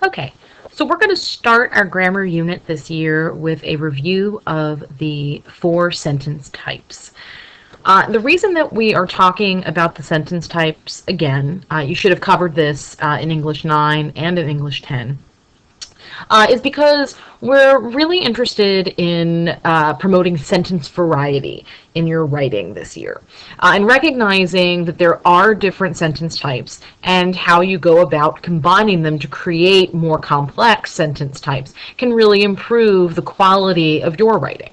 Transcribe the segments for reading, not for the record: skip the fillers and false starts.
Okay, so we're going to start our grammar unit this year with a review of the 4 sentence types. The reason that we are talking about the sentence types again, you should have covered this in English 9 and in English 10, is because we're really interested in promoting sentence variety in your writing this year, and recognizing that there are different sentence types and how you go about combining them to create more complex sentence types can really improve the quality of your writing.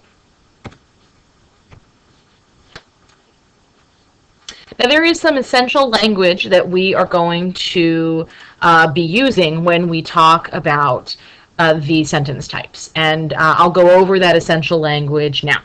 Now, there is some essential language that we are going to be using when we talk about the sentence types, and I'll go over that essential language now.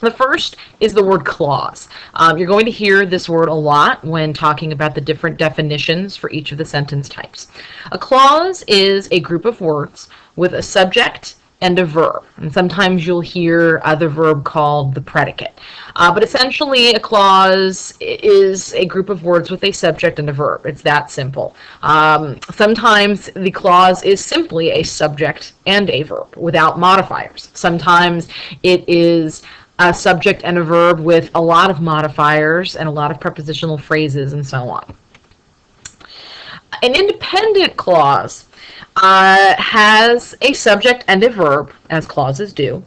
The first is the word clause. You're going to hear this word a lot when talking about the different definitions for each of the sentence types. A clause is a group of words with a subject and a verb, and sometimes you'll hear the verb called the predicate. But essentially, a clause is a group of words with a subject and a verb. It's that simple. Sometimes the clause is simply a subject and a verb without modifiers. Sometimes it is a subject and a verb with a lot of modifiers and a lot of prepositional phrases and so on. An independent clause has a subject and a verb, as clauses do,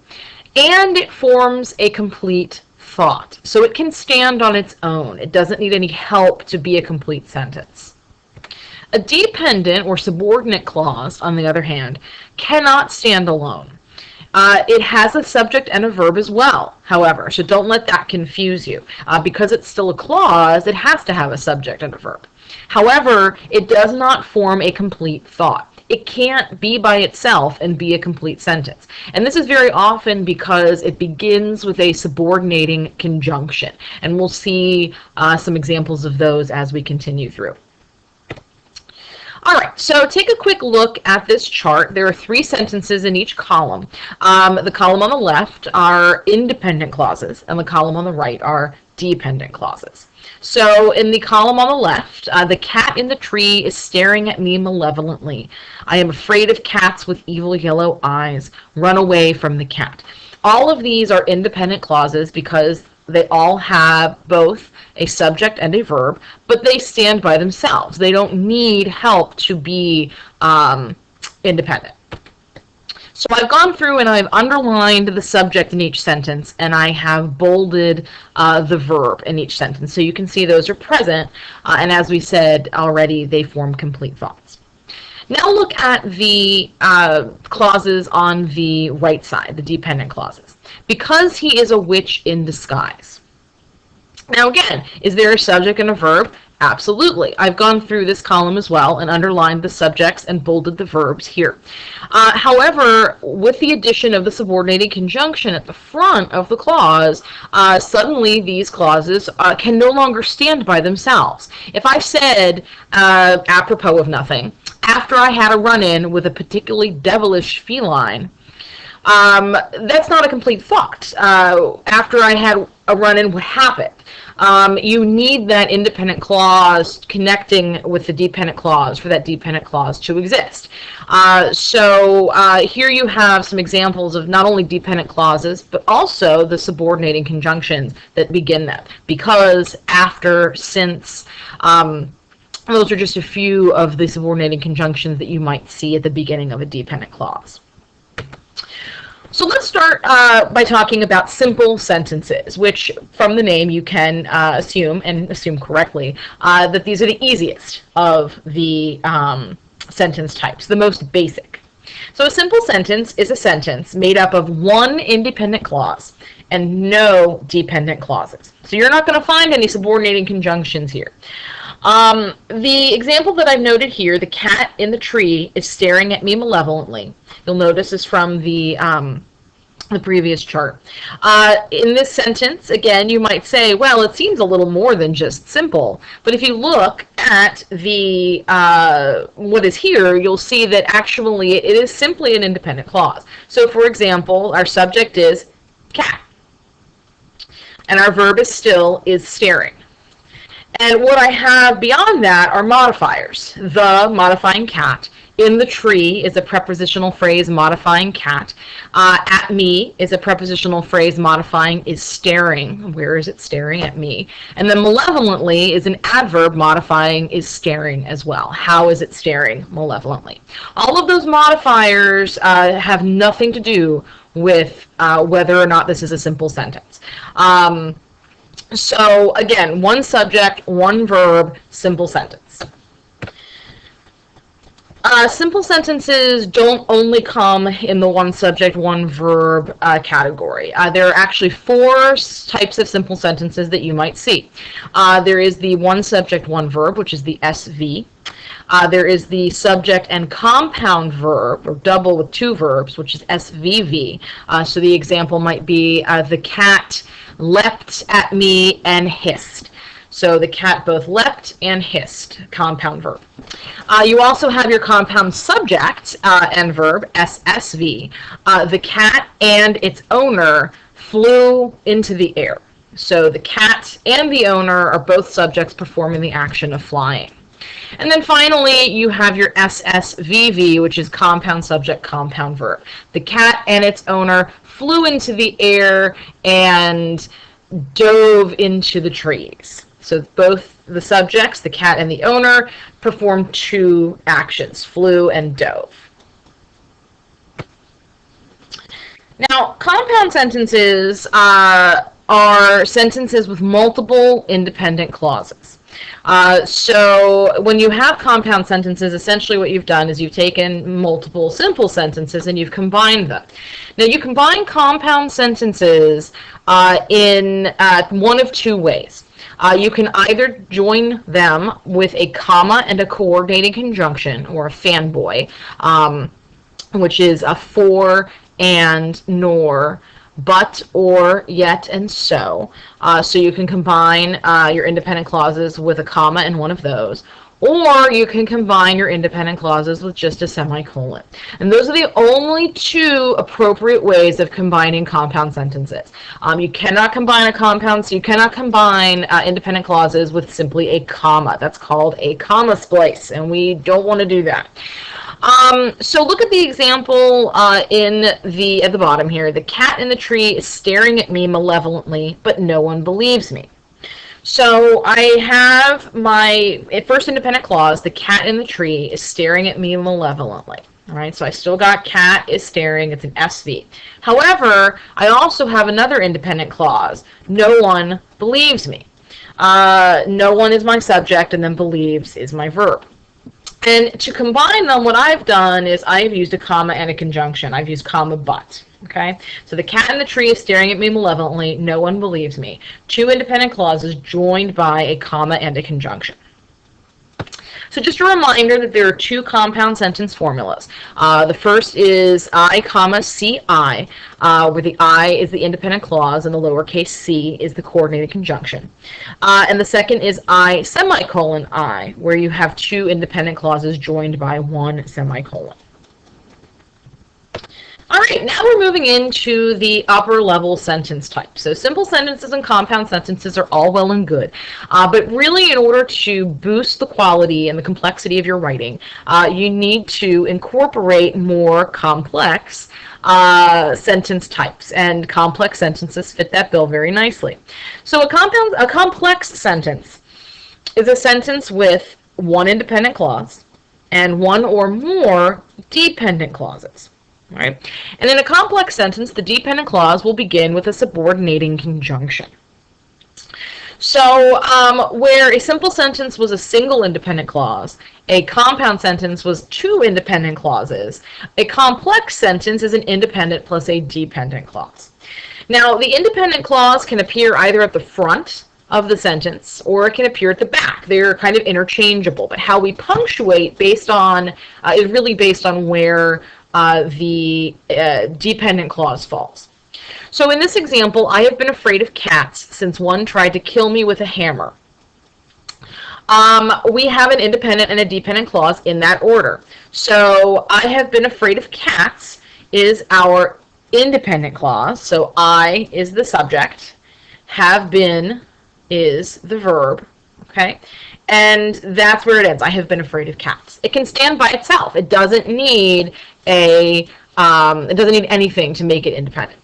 and it forms a complete thought. So it can stand on its own. It doesn't need any help to be a complete sentence. A dependent or subordinate clause, on the other hand, cannot stand alone. It has a subject and a verb as well, however, so don't let that confuse you. Because it's still a clause, it has to have a subject and a verb. However, it does not form a complete thought. It can't be by itself and be a complete sentence. And this is very often because it begins with a subordinating conjunction. And we'll see some examples of those as we continue through. All right, so take a quick look at this chart. There are 3 sentences in each column. The column on the left are independent clauses, and the column on the right are dependent clauses. So in the column on the left, the cat in the tree is staring at me malevolently. I am afraid of cats with evil yellow eyes. Run away from the cat. All of these are independent clauses because they all have both a subject and a verb, but they stand by themselves. They don't need help to be independent. So I've gone through and I've underlined the subject in each sentence, and I have bolded the verb in each sentence. So you can see those are present, and as we said already, they form complete thoughts. Now look at the clauses on the right side, the dependent clauses. Because he is a witch in disguise. Now again, is there a subject and a verb? Absolutely. I've gone through this column as well and underlined the subjects and bolded the verbs here. However, with the addition of the subordinating conjunction at the front of the clause, suddenly these clauses can no longer stand by themselves. If I said, apropos of nothing, after I had a run-in with a particularly devilish feline, that's not a complete thought. After I had a run-in, what happened? You need that independent clause connecting with the dependent clause for that dependent clause to exist. So here you have some examples of not only dependent clauses, but also the subordinating conjunctions that begin them. Because, after, since, those are just a few of the subordinating conjunctions that you might see at the beginning of a dependent clause. So let's start by talking about simple sentences, which from the name you can assume, and assume correctly, that these are the easiest of the sentence types, the most basic. So a simple sentence is a sentence made up of one independent clause and no dependent clauses. So you're not going to find any subordinating conjunctions here. The example that I've noted here, the cat in the tree is staring at me malevolently. You'll notice is from the previous chart. In this sentence, again, you might say, well, it seems a little more than just simple. But if you look at the what is here, you'll see that actually it is simply an independent clause. So, for example, our subject is cat, and our verb is still is staring. And what I have beyond that are modifiers. The modifying cat. In the tree is a prepositional phrase modifying cat. At me is a prepositional phrase modifying is staring. Where is it staring? At me. And then malevolently is an adverb modifying is staring as well. How is it staring malevolently? All of those modifiers have nothing to do with whether or not this is a simple sentence. So again, one subject, one verb, simple sentence. Simple sentences don't only come in the one subject, one verb category. There are actually 4 types of simple sentences that you might see. There is the one subject, one verb, which is the SV. There is the subject and compound verb, or double with 2 verbs, which is SVV. So the example might be, the cat leapt at me and hissed. So the cat both leapt and hissed, compound verb. You also have your compound subject and verb, SSV. The cat and its owner flew into the air. So the cat and the owner are both subjects performing the action of flying. And then finally, you have your SSVV, which is compound subject, compound verb. The cat and its owner flew into the air and dove into the trees. So both the subjects, the cat and the owner, performed 2 actions, flew and dove. Now, compound sentences are sentences with multiple independent clauses. So when you have compound sentences, essentially what you've done is you've taken multiple simple sentences and you've combined them. Now, you combine compound sentences in one of 2 ways. You can either join them with a comma and a coordinating conjunction, or a fanboy, which is a for, and, nor, but, or, yet, and so. So you can combine your independent clauses with a comma in one of those. Or you can combine your independent clauses with just a semicolon. And those are the only 2 appropriate ways of combining compound sentences. You cannot combine independent clauses with simply a comma. That's called a comma splice, and we don't want to do that. So look at the example at the bottom here. The cat in the tree is staring at me malevolently, but no one believes me. So I have my first independent clause, the cat in the tree is staring at me malevolently. All right, so I still got cat is staring, it's an SV. However, I also have another independent clause, no one believes me. No one is my subject, and then believes is my verb. And to combine them, what I've done is I've used a comma and a conjunction. I've used comma but. Okay, so the cat in the tree is staring at me malevolently. No one believes me. 2 independent clauses joined by a comma and a conjunction. So just a reminder that there are 2 compound sentence formulas. The first is I, comma, CI, where the I is the independent clause and the lowercase c is the coordinated conjunction. And the second is I, semicolon, I, where you have 2 independent clauses joined by 1 semicolon. All right, now we're moving into the upper level sentence type. So simple sentences and compound sentences are all well and good, but really in order to boost the quality and the complexity of your writing, you need to incorporate more complex sentence types, and complex sentences fit that bill very nicely. So a complex sentence is a sentence with 1 independent clause and 1 or more dependent clauses. Right? And in a complex sentence, the dependent clause will begin with a subordinating conjunction. So where a simple sentence was a single independent clause, a compound sentence was 2 independent clauses, a complex sentence is an independent plus a dependent clause. Now, the independent clause can appear either at the front of the sentence or it can appear at the back. They're kind of interchangeable, but how we punctuate is really based on where the dependent clause falls. So in this example, I have been afraid of cats since one tried to kill me with a hammer. We have an independent and a dependent clause in that order. So I have been afraid of cats is our independent clause. So I is the subject, have been is the verb, okay? And that's where it ends. I have been afraid of cats. It can stand by itself. It doesn't need anything to make it independent.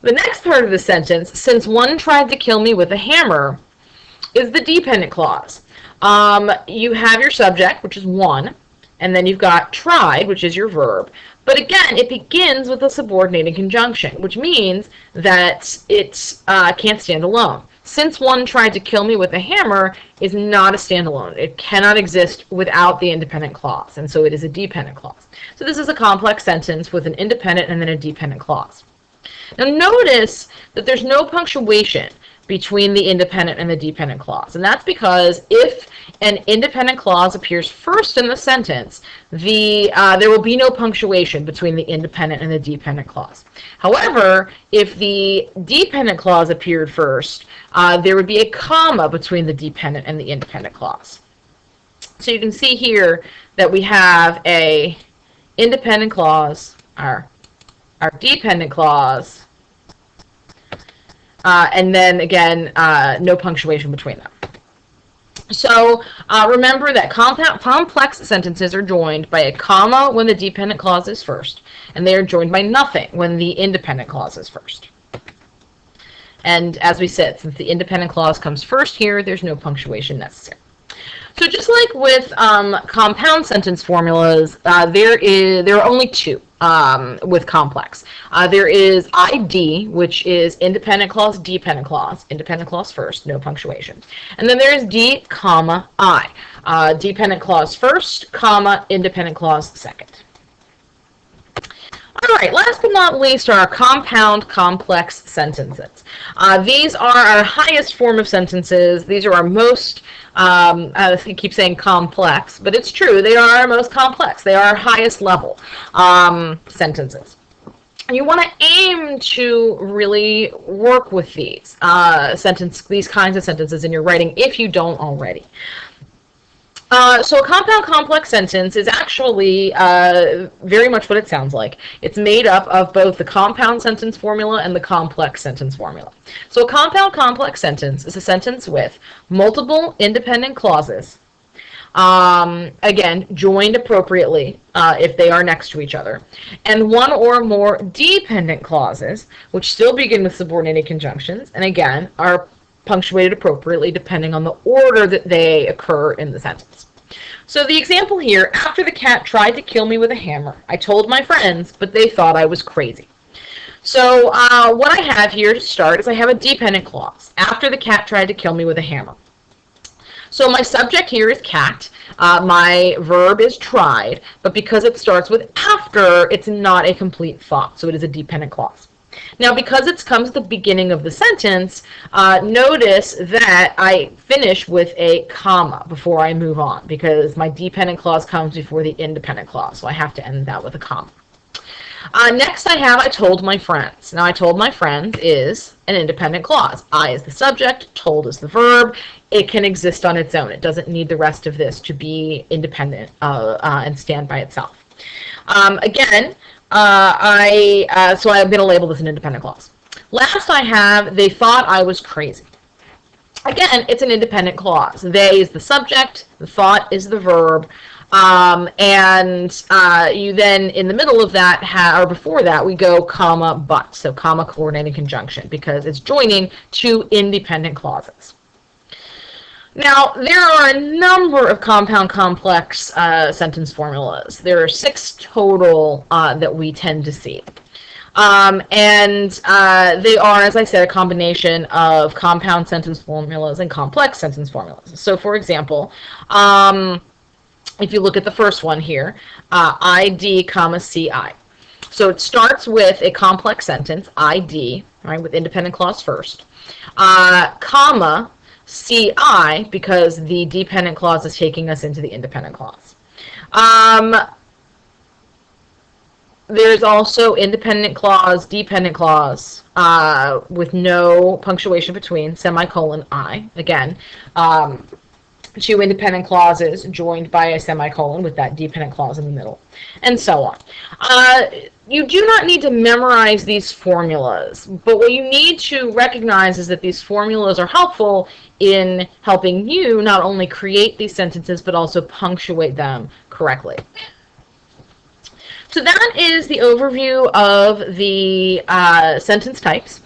The next part of the sentence, since one tried to kill me with a hammer, is the dependent clause. You have your subject, which is one, and then you've got tried, which is your verb. But again, it begins with a subordinating conjunction, which means that it can't stand alone. Since one tried to kill me with a hammer is not a standalone. It cannot exist without the independent clause, and so it is a dependent clause. So this is a complex sentence with an independent and then a dependent clause. Now notice that there's no punctuation between the independent and the dependent clause. And that's because if an independent clause appears first in the sentence, there will be no punctuation between the independent and the dependent clause. However, if the dependent clause appeared first, there would be a comma between the dependent and the independent clause. So you can see here that we have a independent clause, our dependent clause, and then again, no punctuation between them. So remember that complex sentences are joined by a comma when the dependent clause is first, and they are joined by nothing when the independent clause is first. And as we said, since the independent clause comes first here, there's no punctuation necessary. So just like with compound sentence formulas, there are only two with complex. There is ID, which is independent clause, dependent clause. Independent clause first, no punctuation. And then there is D, comma, I. Dependent clause first, comma, independent clause second. All right, last but not least are our compound complex sentences. These are our highest form of sentences. These are our most, I keep saying complex, but it's true. They are our most complex. They are our highest level sentences. And you want to aim to really work with these kinds of sentences in your writing if you don't already. So a compound complex sentence is actually very much what it sounds like. It's made up of both the compound sentence formula and the complex sentence formula. So a compound complex sentence is a sentence with multiple independent clauses, again, joined appropriately if they are next to each other, and one or more dependent clauses, which still begin with subordinated conjunctions, and again, are punctuated appropriately depending on the order that they occur in the sentence. So the example here, after the cat tried to kill me with a hammer, I told my friends, but they thought I was crazy. So what I have here to start is I have a dependent clause, after the cat tried to kill me with a hammer. So my subject here is cat, my verb is tried, but because it starts with after, it's not a complete thought, so it is a dependent clause. Now, because it comes at the beginning of the sentence, notice that I finish with a comma before I move on, because my dependent clause comes before the independent clause, so I have to end that with a comma. Next I have I told my friends. Now, I told my friends is an independent clause. I is the subject, told is the verb. It can exist on its own. It doesn't need the rest of this to be independent and stand by itself. Again, so I'm going to label this an independent clause. Last I have, they thought I was crazy. Again, it's an independent clause. They is the subject, the thought is the verb, and you then, in the middle of that, or before that, we go comma, but. So comma coordinating conjunction, because it's joining two independent clauses. Now, there are a number of compound complex sentence formulas. There are 6 total that we tend to see. And they are, as I said, a combination of compound sentence formulas and complex sentence formulas. So, for example, if you look at the first one here, ID, comma, CI. So it starts with a complex sentence, ID, right, with independent clause first, comma, CI, because the dependent clause is taking us into the independent clause. There's also independent clause, dependent clause, with no punctuation between, semicolon I. Again, two independent clauses joined by a semicolon with that dependent clause in the middle, and so on. You do not need to memorize these formulas, but what you need to recognize is that these formulas are helpful in helping you not only create these sentences, but also punctuate them correctly. So that is the overview of the sentence types.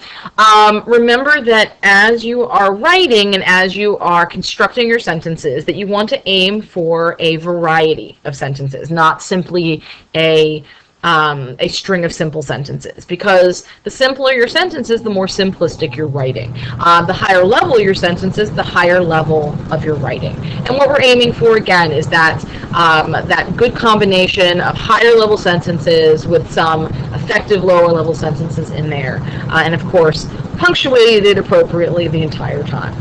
Remember that as you are writing and as you are constructing your sentences, that you want to aim for a variety of sentences, not simply a string of simple sentences, because the simpler your sentences, the more simplistic your writing. The higher level your sentences, the higher level of your writing. And what we're aiming for, again, is that that good combination of higher level sentences with some effective lower level sentences in there, and of course punctuated appropriately the entire time.